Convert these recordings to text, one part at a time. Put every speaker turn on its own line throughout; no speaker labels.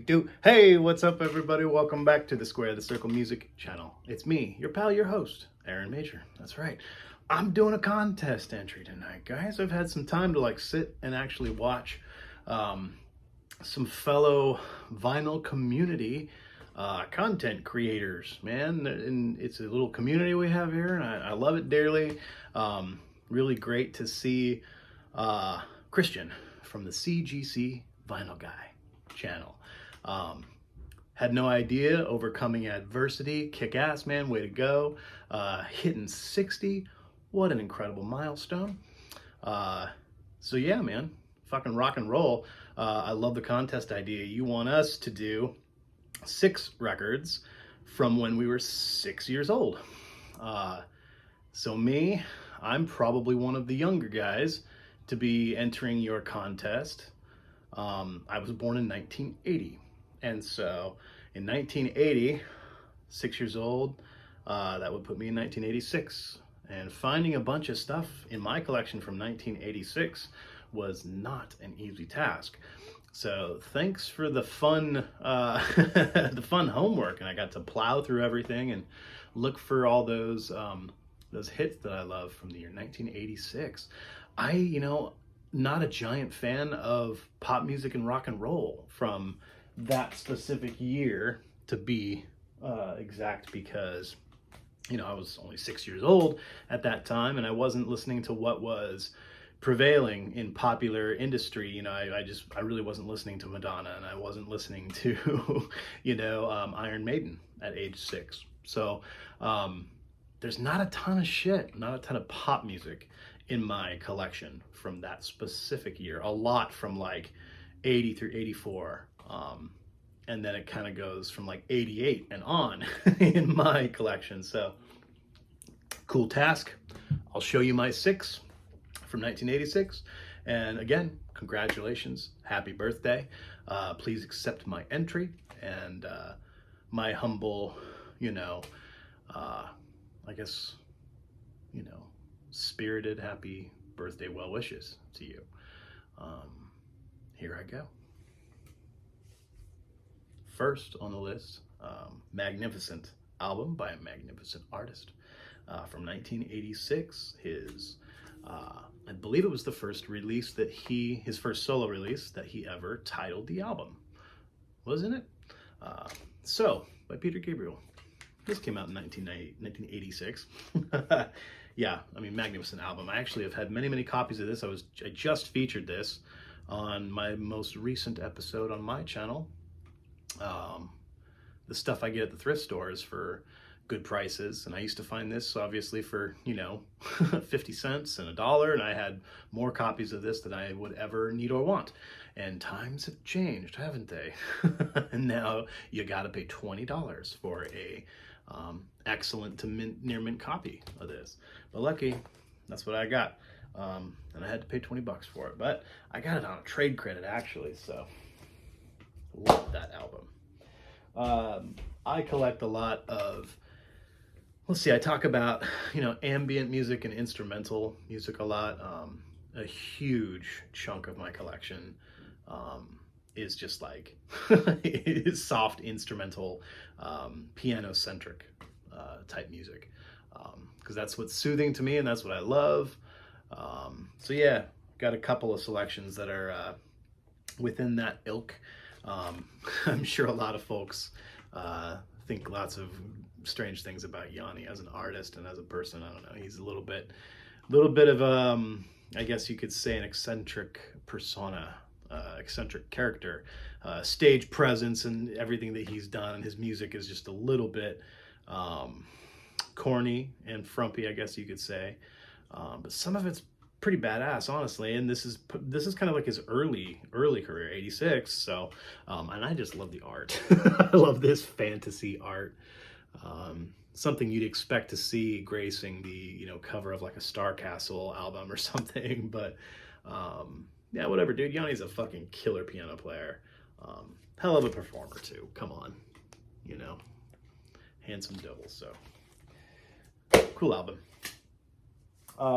do. Hey, what's up, everybody? Welcome back to the Square the Circle Music channel. It's me, your pal, your host, Aaron Major. That's right. I'm doing a contest entry tonight, guys. I've had some time to sit and actually watch some fellow vinyl community content creators, man. And it's a little community we have here, and I love it dearly. Really great to see Christian from the CGCVINYLGUY channel. Had no idea, overcoming adversity, kick ass, man, way to go. Hitting 60, what an incredible milestone. So yeah, man, fucking rock and roll. I love the contest idea. You want us to do 6 records from when we were 6 years old. So me, I'm probably one of the younger guys to be entering your contest. I was born in 1980, and so in 1980, 6 years old, that would put me in 1986. And finding a bunch of stuff in my collection from 1986 was not an easy task. So thanks for the fun, the fun homework, and I got to plow through everything and look for all those hits that I love from the year 1986. Not a giant fan of pop music and rock and roll from that specific year, to be exact, because I was only 6 years old at that time, and I wasn't listening to what was prevailing in popular industry. I really wasn't listening to Madonna, and I wasn't listening to Iron Maiden at age 6. So there's not a ton of shit, not a ton of pop music in my collection from that specific year. A lot from 80 through 84, and then it kind of goes from 88 and on in my collection. So cool task. I'll show you my 6 from 1986, and again, congratulations, happy birthday. Please accept my entry and my humble, I guess, spirited happy birthday well wishes to you. Here I go. First on the list, Magnificent album by a magnificent artist from 1986. I believe it was the first release that his first solo release that he ever titled the album, wasn't it? So, by Peter Gabriel. This came out in 1986. Yeah, magnificent album. I actually have had many copies of this. I just featured this on my most recent episode on my channel. The stuff I get at the thrift stores for good prices, and I used to find this obviously for 50 cents and $1, and I had more copies of this than I would ever need or want. And times have changed, haven't they? And now you gotta pay $20 for a excellent to near mint copy of this. But lucky, that's what I got. And I had to pay 20 bucks for it, but I got it on a trade credit actually, so love that album. I collect a lot of, I talk about, ambient music and instrumental music a lot. A huge chunk of my collection is just is soft instrumental, piano-centric type music, because that's what's soothing to me and that's what I love. So yeah, got a couple of selections that are within that ilk. I'm sure a lot of folks think lots of strange things about Yanni as an artist and as a person. I don't know, he's a little bit of I guess you could say an eccentric persona, eccentric character, stage presence, and everything that he's done, and his music is just a little bit corny and frumpy, I guess you could say, but some of it's pretty badass, honestly. And this is kind of his early career, 86. So and I just love the art. I love this fantasy art, something you'd expect to see gracing the cover of a Star Castle album or something. But yeah, whatever, dude. Yanni's a fucking killer piano player, hell of a performer too. Come on, handsome devil. So cool album.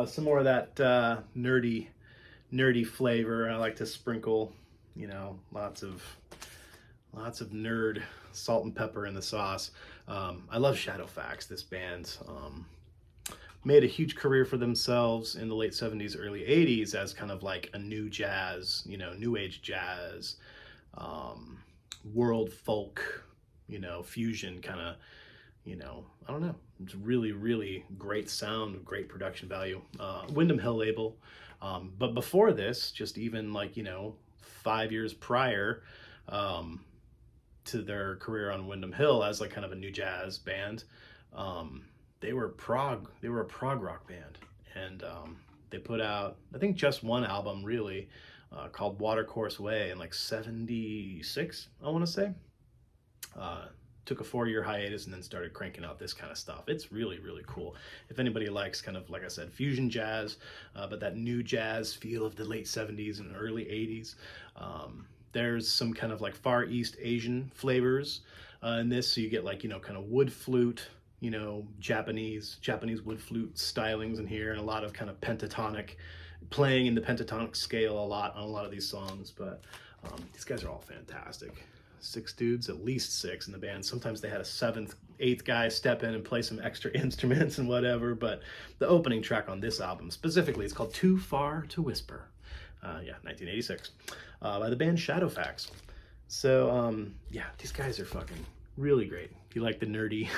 Some more of that nerdy flavor. I like to sprinkle, lots of lots of nerd salt and pepper in the sauce. I love Shadowfax. This band made a huge career for themselves in the late 70s, early 80s as kind of like a new jazz, you know, new age jazz, world folk, you know, fusion kind of, you know, I don't know. It's really, really great sound, great production value. Windham Hill label. But before this, just even like, you know, 5 years prior to their career on Windham Hill as like kind of a new jazz band, they were a prog rock band. And they put out, I think, just one album really called Watercourse Way in like 76, I want to say. Took a 4-year hiatus and then started cranking out this kind of stuff. It's really, really cool. If anybody likes kind of, like I said, fusion jazz, but that new jazz feel of the late 70s and early 80s, there's some kind of like Far East Asian flavors in this. So you get like, you know, kind of wood flute, you know, Japanese wood flute stylings in here, and a lot of kind of pentatonic, playing in the pentatonic scale a lot on a lot of these songs. But these guys are all fantastic. 6 dudes, at least 6 in the band. Sometimes they had a 7th, 8th guy step in and play some extra instruments and whatever. But the opening track on this album specifically is called Too Far to Whisper. 1986, by the band Shadowfax. So yeah, these guys are fucking really great. If you like the nerdy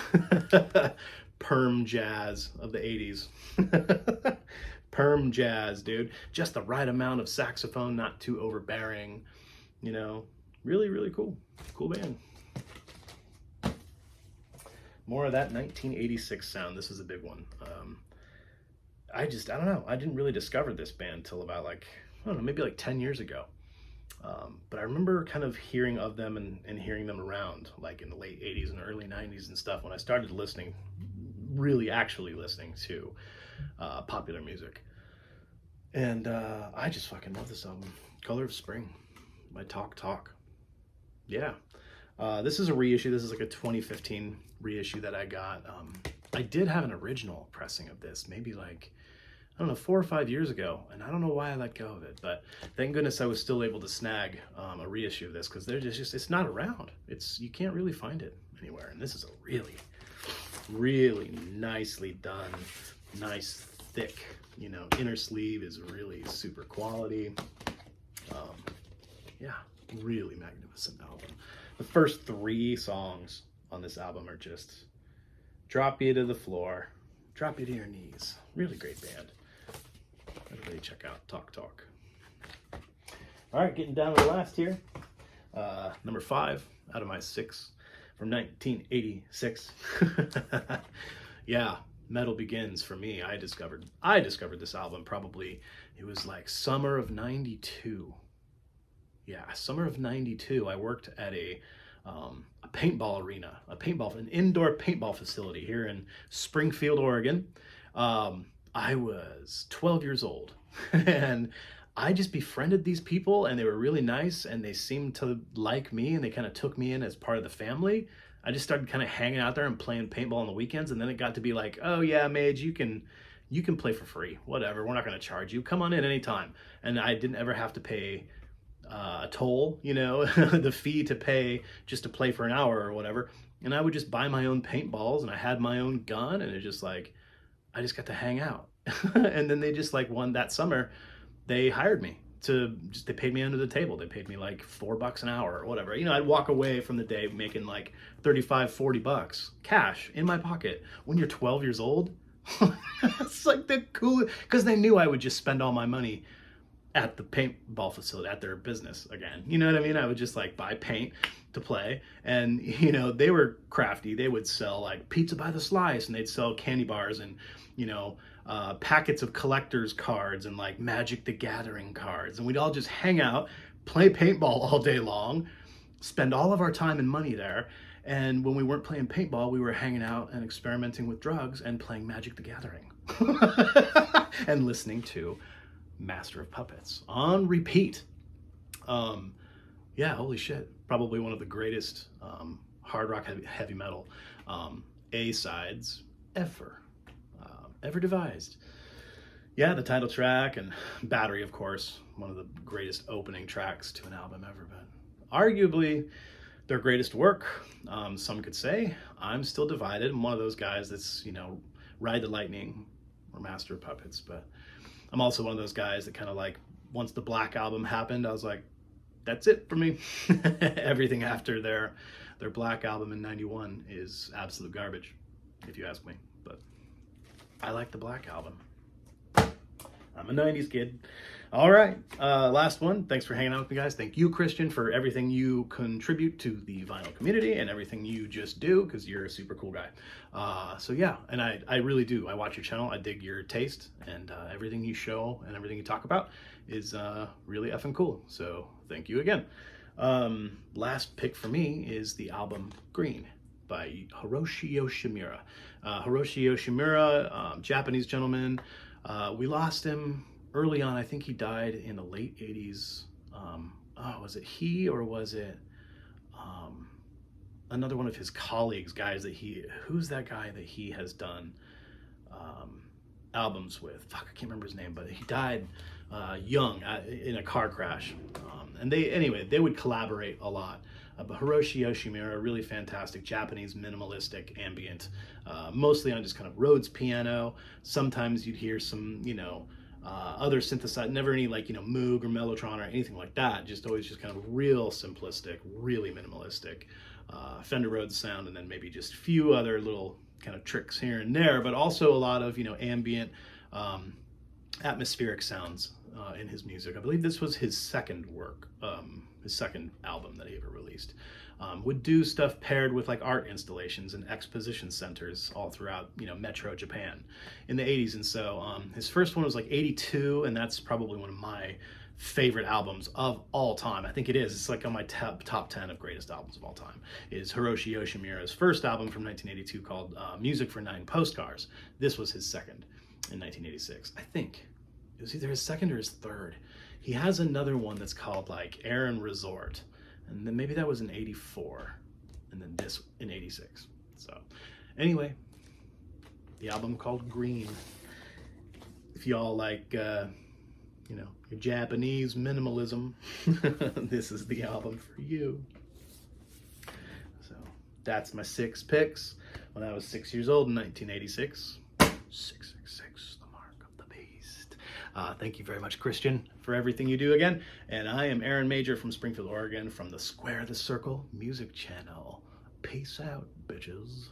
perm jazz of the 80s. Perm jazz, dude. Just the right amount of saxophone, not too overbearing, you know. Really, really cool. Cool band. More of that 1986 sound. This is a big one. I don't know. I didn't really discover this band till about like, I don't know, maybe like 10 years ago. But I remember kind of hearing of them and hearing them around like in the late 80s and early 90s and stuff when I started listening, really actually listening to popular music. And I just fucking love this album. Color of Spring by Talk Talk. Yeah. This is a reissue. This is like a 2015 reissue that I got. I did have an original pressing of this, maybe like, I don't know, 4 or 5 years ago, and I don't know why I let go of it, but thank goodness I was still able to snag a reissue of this, because they're just, it's not around. You can't really find it anywhere, and this is a really, really nicely done, nice, thick, you know, inner sleeve is really super quality. Yeah, really magnificent album. The first 3 songs on this album are just drop you to the floor, drop you to your knees. Really great band. Everybody check out Talk Talk. All right, getting down to the last here. Number 5 out of my 6 from 1986. Yeah, metal begins for me. I discovered this album probably, it was like summer of 92. Yeah, summer of 92. I worked at a paintball arena, an indoor paintball facility here in Springfield, Oregon. I was 12 years old and I just befriended these people, and they were really nice and they seemed to like me, and they kind of took me in as part of the family. I just started kind of hanging out there and playing paintball on the weekends, and then it got to be like, oh yeah, Mage, you can play for free, whatever, we're not going to charge you, come on in anytime. And I didn't ever have to pay a toll, you know, the fee to pay just to play for an hour or whatever. And I would just buy my own paintballs, and I had my own gun, and it just like, I just got to hang out. And then they just like that summer, they hired me they paid me under the table. They paid me like $4 an hour or whatever. You know, I'd walk away from the day making like 35, 40 bucks cash in my pocket. When you're 12 years old, it's like the coolest, because they knew I would just spend all my money at the paintball facility, at their business again. You know what I mean? I would just like buy paint to play. And, you know, they were crafty. They would sell like pizza by the slice, and they'd sell candy bars and, you know, packets of collector's cards and like Magic the Gathering cards. And we'd all just hang out, play paintball all day long, spend all of our time and money there. And when we weren't playing paintball, we were hanging out and experimenting with drugs and playing Magic the Gathering and listening to Master of Puppets on repeat. Yeah, holy shit. Probably one of the greatest hard rock heavy metal A-sides ever devised. Yeah, the title track and Battery, of course, one of the greatest opening tracks to an album ever. But arguably their greatest work. Some could say. I'm still divided. I'm one of those guys that's, you know, Ride the Lightning or Master of Puppets, but I'm also one of those guys that kind of like, once the Black Album happened, I was like, that's it for me. Everything after their Black Album in '91 is absolute garbage, if you ask me. But I like the Black Album. I'm a 90s kid. All right, last one. Thanks for hanging out with me, guys. Thank you, Christian, for everything you contribute to the vinyl community and everything you just do, because you're a super cool guy. So yeah, and I really do. I watch your channel. I dig your taste, and everything you show and everything you talk about is really effing cool. So thank you again. Last pick for me is the album Green by Hiroshi Yoshimura. Hiroshi Yoshimura, Japanese gentleman. We lost him early on. I think he died in the late 80s. Was it he, or was it another one of his colleagues, who's that guy that he has done albums with? Fuck, I can't remember his name, but he died young in a car crash. And they would collaborate a lot. But Hiroshi Yoshimura, really fantastic Japanese minimalistic ambient, mostly on just kind of Rhodes piano. Sometimes you'd hear some, you know, other synthesizer, never any like, you know, Moog or Mellotron or anything like that. Just always just kind of real simplistic, really minimalistic Fender Rhodes sound, and then maybe just a few other little kind of tricks here and there, but also a lot of, you know, ambient, atmospheric sounds in his music. I believe this was his second work, his second album that he ever released. Would do stuff paired with like art installations and exposition centers all throughout, you know, Metro Japan in the 80s. And so his first one was like 82, and that's probably one of my favorite albums of all time. I think it is. It's like on my top 10 of greatest albums of all time, is Hiroshi Yoshimura's first album from 1982 called Music for 9 Postcards. This was his second in 1986. I think it was either his second or his third. He has another one that's called like Aaron Resort, and then maybe that was in 84, and then this in 86. So anyway, the album called Green. If y'all like you know, your Japanese minimalism, this is the album for you. So that's my 6 picks when I was 6 years old in 1986. 666, the mark of the beast. Thank you very much, Christian, for everything you do again. And I am Aaron Major from Springfield, Oregon, from the Square the Circle Music Channel. Peace out, bitches.